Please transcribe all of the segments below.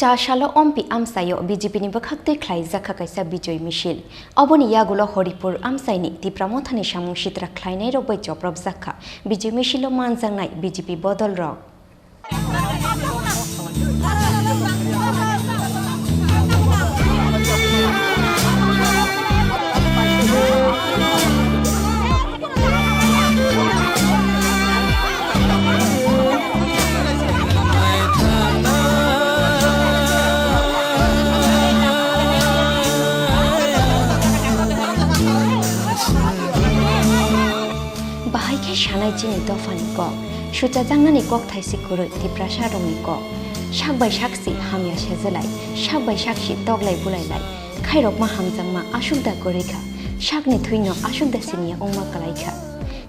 চাশালো অম্পি আমসাইও বিজেপিনি বখাকতে খ্লাই জাখা কাইসা বিজয় মিছিল অবনি ইয়াগুলো হরিপুর আমসাইনি তিপ্রামথানি সামুং সিত্রা খ্লাইনাই রবৈ চপ্রব জাখা বিজয় মিছিলো মানজাংনাই বিজেপি বদল রক बाहायखे शानाय चिनि दफानि कक सुचा जांनानि कक थाइसि खुरै तिप्रा सारंनि कक साकबाय साकसि हामिया सेजलाय साकबाय साकसि तगलाय बुलायलाय खायरकमा हामजांमा आसुकदा गरैखा साकनि थुइनो आसुकदा सिनिया अंमा कलायखा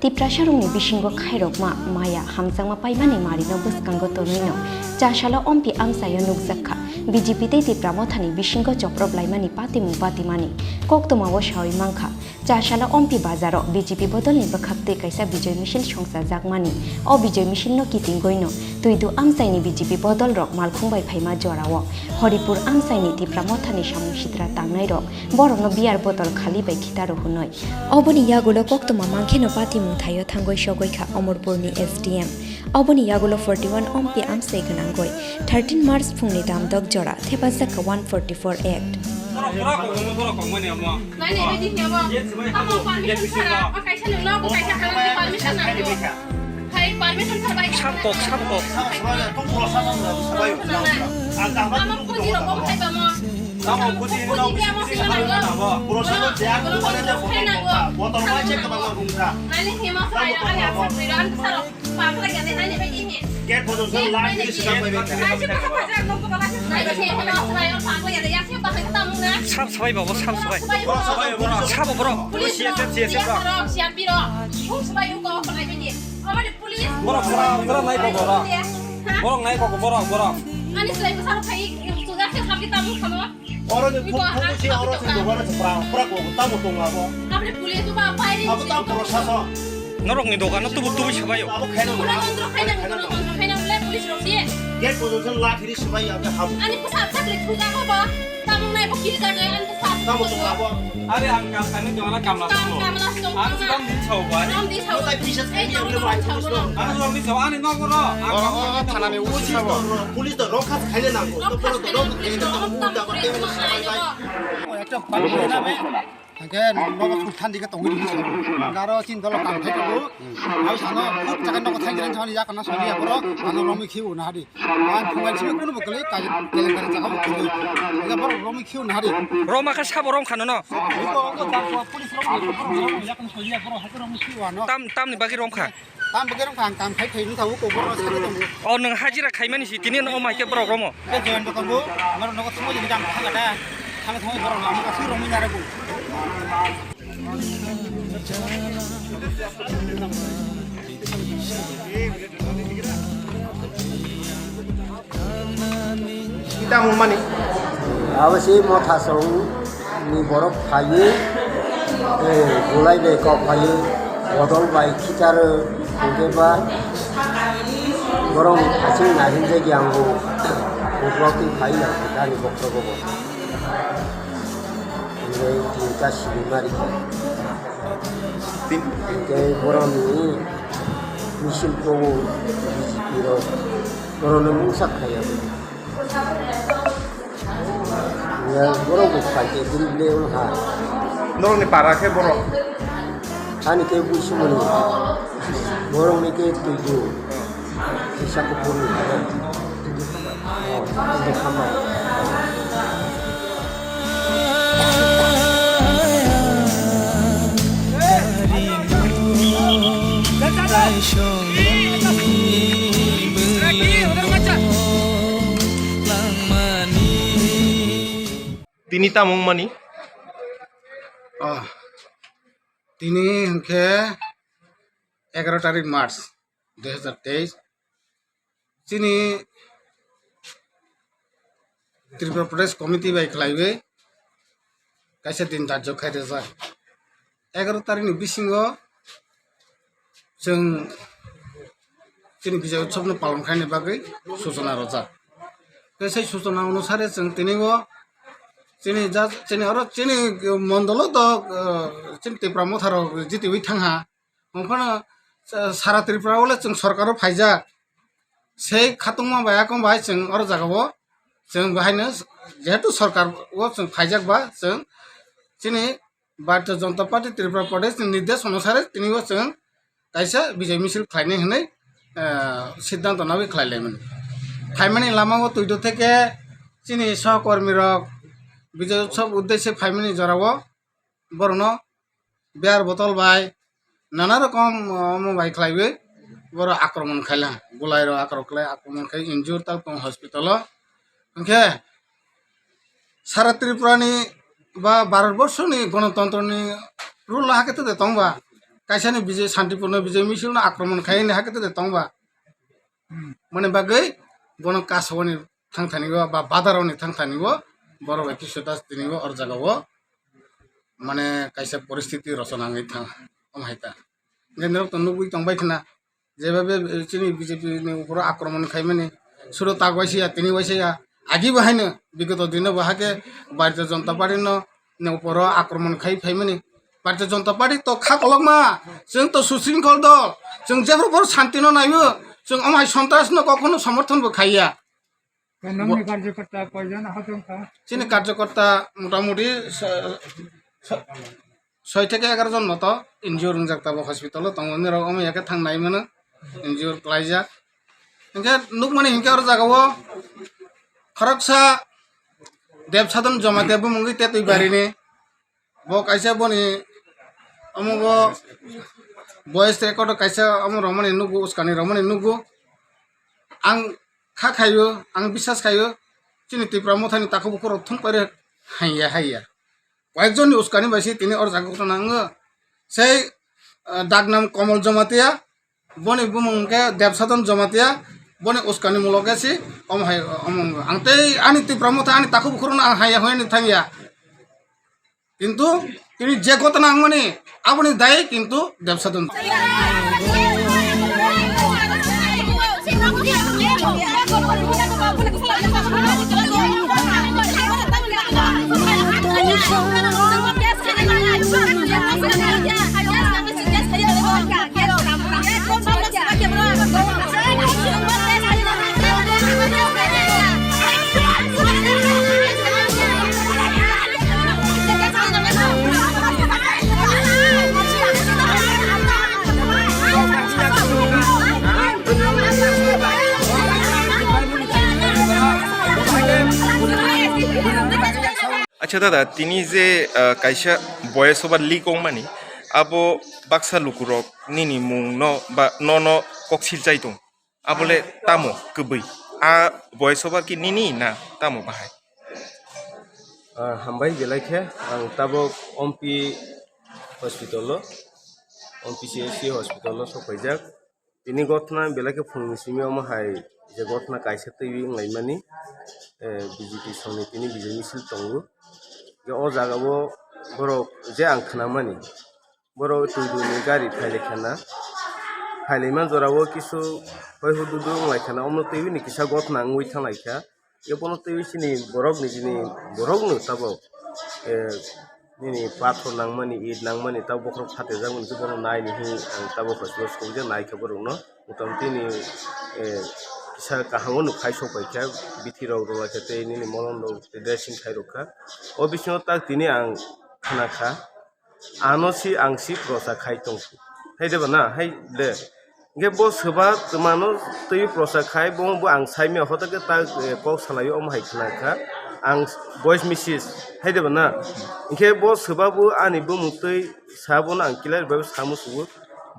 तिप्रा सारंनि बिसिंगो खायरकमा माया हामजांमा पाइमानि मारिनो बसकांगो तनैनो चाशाला अम्पि आमसायो नुकजाखा बिजेपि ते तिप्रा मथानि बिसिंगो चप्रब लाइमानि पातिमु पातिमानि कक्तमावो सावै मांखा चाशाला अम्पि बाजारो बिजेपि बदलनि बखाकते काइसा विजय मिছিল संसा जागमानि अ विजय मिছিলनो कितिं गइनो तुइदु आमसाइनि बिजेपि बदल रक मालखुंबाय फाइमा जरावो हरिपुर आमसाइनि तिप्रा मथानि सामुं सित्रा तांनाय रक बरनो बियार बोतल खालि बाय खितारो हुनै अबनि यागुलो कक्तमा मांखेनो पातिमु थायो थांगय सगयखा अमरपुरनि एसडीएम अबनि यागुलो 41 अम्पि आमसाइ गनांगय 13 मार्च फुंनि दामदक जरा थेपाजाका 144 एक्ट 삽 사바이 봐봐 삽 사바이 삽 보러 뭐라 나이 보고 뭐라 나이 보고 뭐라 아니 슬라이브 사러 가이 소자세 갑기 따무 가노 어른은 포구시 어른은 노가라 프라고 따고 동하고 아브레 폴리스 바 파이리 아부 따고 프로사서 너롱니 도가나 뚜부 사바요 아부 캐는 그런 건들 파이나 블레 폴리스 로시에 게 보존선 라티리 스바이 앞에 하부 아니 부사 앞차들 투자가 봐 따무 나이 버키리 가게 안데 사 따고 동하고 아래 안감 가는 경우나 감라 안 수감 미쳐 봐 남 디사 또 비셔스 에리어 많이 보시고 안 수감 미쳐 안에 나고라 타나메 우시사고 폴리스 로카스 관련하고 또 프로도 로카 관련하고 문다고 때문에 একটা পানি নামে তাকে নগদ উঠান দিকে তঙ্গি দিছে গারো চিন দল কাম থাকবো আই সানো খুব জায়গা নগদ থাকি জানি যা কানা সবি আপর আনো রমি খিউ না হারি আন ফুমাই ছিবে কোনো বকলে কাজ তেলে করে জায়গা বকলে এটা বড় রমি খিউ না হারি রমাকে সাব রম খানো ন পুলিশ রমি যা কানা সবি আপর হাতে রমি খিউ আনো তামনি বাকি রম খা তাম বগে রম কাম খাই খাই নি থাও কো বড় সাথে তঙ্গি অ নং হাজিরা খাইমানি সিতিনি ন মাইকে বড় রম কে জয়েন তঙ্গি আমার নগদ সময় যদি কাম থাকাটা থাকা সময় বড় আমি কাছে রমি না রাখবো kita mau mani Awasi mau thasong ni borok phayi gulai de kok phayi bodol bai khitar ugeba borong asing nahin je gyanggo ubroti phayi na dani bokrogo ini tinta silimari ke borong ni misil kogo biro borong musak khaya ya borong bukai ke dile ul ha norong ni para ke borong ani ke busumuni borong ni ke tuju sisa kupuri itu kamar তিনি তামুং মানি তিনি হংকে 11 তারিখ March 2023 তিনি ত্রিপুরা প্রদেশ committee by খাইবে কাইসা দিন দার্য খাইতে যায় 11 তারিখनि बिसिङाव जों जोंनि बिजय उत्सवनि पालन खालामनायनि बागै सूचना रजा সেই সূচনা অনুসারে जों তিনিও চিনি আরো চিনি মন্ডল তো চিনি ত্রিপুরা মথারও জিতিবি থাঙা ওখানে সারা ত্রিপুরা বলে जों সরকারও ফাইজাক সেই খাতুংমা বায়াকম বাহাय जों আরো জাগাবো जों बाहायनो যেহেতু সরকার जों ফাইজাকবা जों চিনি भारतीय जनता पार्टी त्रिपुरा प्रदेश निर्देश अनुसारे তিনিও जों কাইসা বিজয় মিছিল খাইনে হনে সিদ্ধান্ত নাবি খাইলাইমोन ফাইমানি লামাও তুইতো থেকে চিনি সহকর্মী রক বিজয় উৎসব উদ্দেশ্যে ফাইমানি জরাবো বরণ বিয়ার বোতল বাই নানা রকম বাই খাইবে বড় আক্রমণ খাইলা গোলাইর আক্রমণ খাই ইনজুর তাল হসপিটাল ওকে সারা ত্রিপুরানি বা ভারতবর্ষনি গণতন্ত্রনি রুল হাকেতে দে তংবা কাইসানি বিজয় শান্তিपूर्ण বিজয় মিছিল আক্রমণ খাইনি হাকেতে দে তংবা মানে বাগৈ গণ কাসবনি থাংথানিগো বা বাদারনি থাংথানিগো বড় ব্যক্তি দাস তিনিগো অর জাগাও মানে কাইসা পরিস্থিতি রচনা হই থাং আমহাইতা কেন্দ্র তো নুবুই তংবাই থানা যেভাবে চিনি বিজেপি नि উপর আক্রমণ খাইমানি শুরু তাগবাইছিয়া তিনি বাইছিয়া আগি বাহাইনো বিগত দিনে বাহাকে ভারতীয় জনতা পার্টি नो উপর আক্রমণ খাই ফাইমানি भारतीय जनता पार्टी तो खा कलमा जों तो सुशृंखल दल जों जेबो बर शांति न नायबो जों अमाय सन्त्रास न कखनो समर्थन बो खाइया नोंनि कार्यकर्ता कयजन हजोंखा चिनि कार्यकर्ता मोटामुटी 6 থেকে 11 জন মতো ইনজিওর জাকতাবো হসপিটাল তংনি র अमायके थांनाय मोनो इन्जियर क्लाइजा इनके नुक माने इनके और जागावो खरकसा देवसाधन जमातेबो मुंगि तेतुइ बारिनि बो काइसा बनि अमुगो वॉइस रेकॉर्ड काइसा अमु रमने नुगु उसकानि रमने नुगु आं खा खायो आं विश्वास खायो चिनि त्रिपुरा मथानि ताखौबो खर थुन पारे हाइया कयेकजननि उसकानि बायसि तिनि और जागुतो नाङो sei dag nam कमल जमातिया बनि बुमुंके देवसाधन जमातिया बनि उसकानि मुलगेसि अम हाय आंते आनि त्रिपुरा मथा आनि ताखौबो खरना आं हाइया होयनि थांगिया কিন্তু তিনি যে কথা না মানে আপনি দায়ী কিন্তু দেবসাধন আচ্ছা দাদা তিনি যে কাইসা বয়সবা লিকং মানি আবো বাক্সা লুকুরক নিনি মুং ন বা ন ককসিল যাই দं আবলে তামো গबै आ बयसबा कि निनि ना तामो बाहाय हामबाय बेलायखे आं ताबो ओमपी हस्पिटाल ओमपीसीएससी हस्पिटाल सफायजाक तिनि घटना बेलायखे फुंनिसिमाव माहाय जे घटना कायसा तैबि लाइमानि बीजेपी संनि तिनि बिजय मिছিল दंगो जे अ जागाबो बरो जे आं खोनामानि बरो तुदुनि गारि फाइलेखाना फाइलेमान जरावो किसु हय हुदुदु लाइखाना अमनो तैबि नि किसा घटना ngui थांलायखा एपनो तैबि सिनि बरक निजिनि बरकनो ताबो निनि पाथर नांमानि इद नांमानि ताबो बखरक फाते जागोन जे बनो नायनि हि आं ताबो हस्पिटाल सौजे नायखा बरकनो मोटामोटी नि किसा काहांगो नुखाय सफायखा बिथिराव रलायखाते निनि मलन्दो ड्रेसिं खायरखा अ बिसिङाव ताक दिनै आं खोनाखा आनसि आंसि प्रसा खायतं हायदेबा ना हाय दे गे बो सोबा मानो तै प्रसा खाय बो आं साइमे हतके ता कक सालायो अम हाय खोनाखा आं भॉइस मेसेज हायदेबा ना इखे बो सोबाबो आनि बो मुतै साबोना आं किलार बाबो सामुसुबो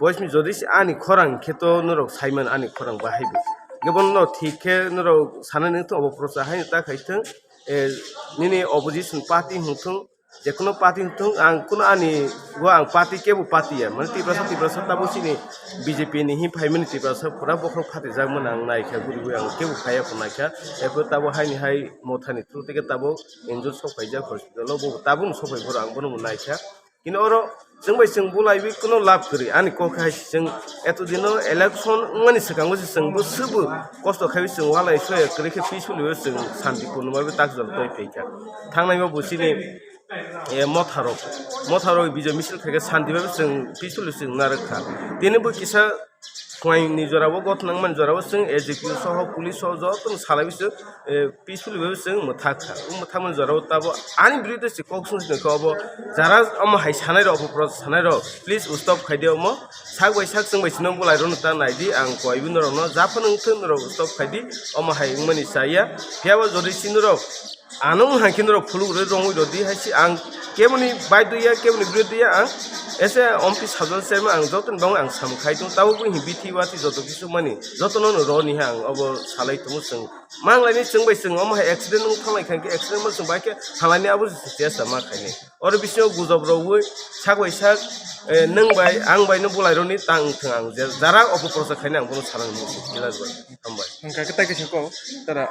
भॉइस मे जदि आनि खरां खेतो नरक साइमान आनि खरां बाहायबो गेबन न ठीके नरक सानने तो अब प्रसा हाय ता खायथों निनि अपोजिशन पार्टी हुथों जेकुनो पार्टी हुथों आं कुनो आनि वो आं पार्टी केबो पार्टीया माने तिब्रासा ताबो सिनि बीजेपी नि हि फाइमनि तिब्रासा पुरा बखर फाटे जागमोन आं नायखा गुरिबो आं केबो खाया फनाखा एफो ताबो हायनि हाय मथानि थ्रुतेके ताबो एन्जर सफायजा हस्पिटालाव बो ताबो सफाय भर आं बनो नायखा কিন্তু ওর जों बै जों बुलायबो कुनो लाभ करी आनि कोखाय जों एतो दिनो इलेक्शन मानि सिगांबो जोंबो सोबो कस्त खाय जों वालाय सय करिखे पिसुलिबो जों शान्ति कुनोबो ताक जल तय फैका थांनायबो बुसिनि मथारो बिजय मिसल खायगे शान्तिबो जों पिसुलि जों नारखा दिनबो किसा खय निजराबो गथनां मानजराबो जों एजिपि सह पुलिस सह जतन सालायबिसो पिसुलिबो जों मथाखा मथामन जराबो ताबो आनि बिरुद्ध से कक्सन खबो जारा अम हाय सानाय र अप्रोच सानाय र प्लिज स्टप खायदे अम साग बाय साग जों बायसिनो बुलायरो नता नायदि आं कयबो नरनो जाफन थन र स्टप खायदि अम हाय मनि साया फियाबो जदि सिनुर आनो हाकिनर फुलु रे रंगै रदि हायसि आं केमनि बायदुया केमनि बिरुद्धिया आं एसे अम्पि साजन सेम आं जतन बां आं सामखाय दं ताबो बुहि बिथि वाति जत किसु मानि जतन न रनि आं अब सालाय तमु जों मांलायनि जों बाय जों अम हाय एक्सिडेन्ट न थांलाय खांके एक्सिडेन्ट म जों बायके हालायनि आबो जेस मा खायने और बिसिनो गुजबरावबो सागबाय साग नों बाय आं बायनो बुलायरनि तां थों आं जारा अपप्रस खायने आं बुनो सारां दिलाजबाय हामबाय नोंखा ताकेसको तारा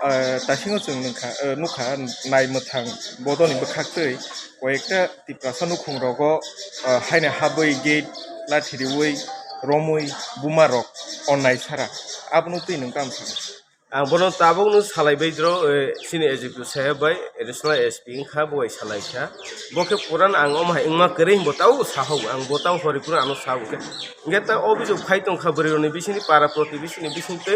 तासिङो जों नोंखा नुखा नाय मोथां बदनिबो खाक्तै कयेकटा तिप्रासा नुखुंरगो हायने हाबै गेट लाथिरिवै रमै बुमारक अननाय सारा आबनो तै नों काम सानो आं बनो ताबोनो सालायबाय द्र सिनि एजिपि साहेबाय एडिशनल एसपि खा बय सालायखा बके पुरान आं अम हाय इंमा करे बताव साहौ आं बताव हरिपुर आनो साहौके गेता अभिजोग फाइतों खबरिनि बिसिनि पारा प्रति बिसिनि बिसिनते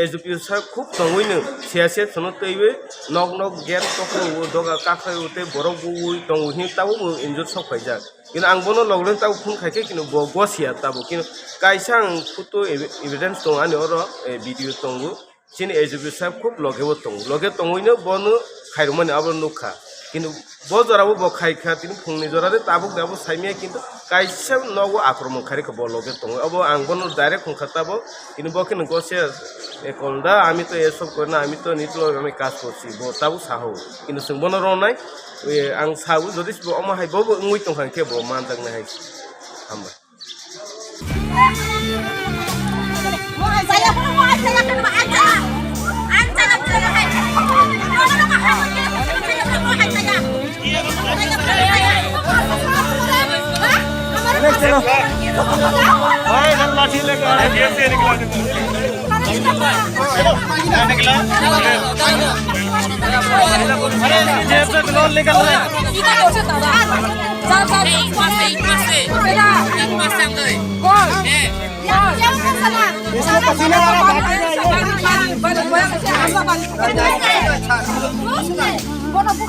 एजिपि सा खूब तंगैनो सियासे सनो तैबे नक नक गेट तखौ दगा काखै उते बरक बुइ तंगहि ताबो इनजुर सफायजा किन आं बनो लगलन ताबो फुन खायके किन गसिया ताबो किन कायसा आं फटो एविडेंस दं आनि अर भिडिअ तंगु सिनि एजिपि साहेब खूब लगे तंगैनो बनो खायरमानि आबो नुखा किन्तु बजराबो बखायखा तिनि फुंनि जरादे ताबुक दाबो साइमिया किन्तु कायसा नगो आक्रमण खारिखौ बलगे तंग अब आं बनो डाइरेक्ट खंखाताबो किन्तु बके न गसे एकलदा आमी तो एसब करना आमी तो नितलो आमी काज करছি ताबो साहौ किन्तु जों बनो रनाय आं साबो जदि अमा हाय बबो उइ तंखांके ब मानदांना हाय हामबाय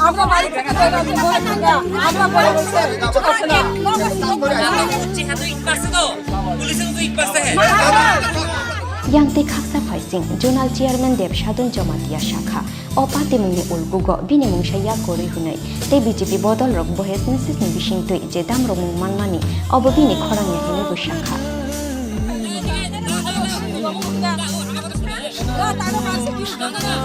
आपका बारी का तो आपका बोले से yang te khaksa phaising zonal chairman dev shadun jamatia shakha opate mungni ulgugo bini mungshaya kori hunai te bjp bodol rok bohes meses ni bising toi je dam rok manmani obobini khorang ya hene bu shakha Hãy subscribe cho kênh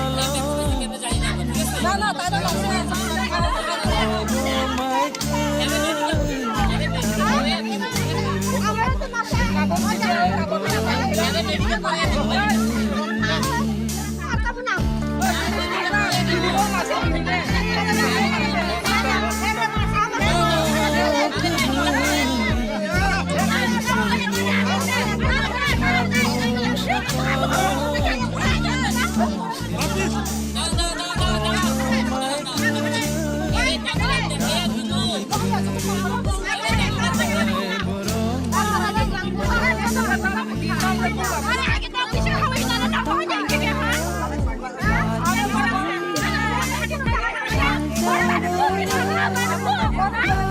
Ghiền Mì Gõ để không bỏ lỡ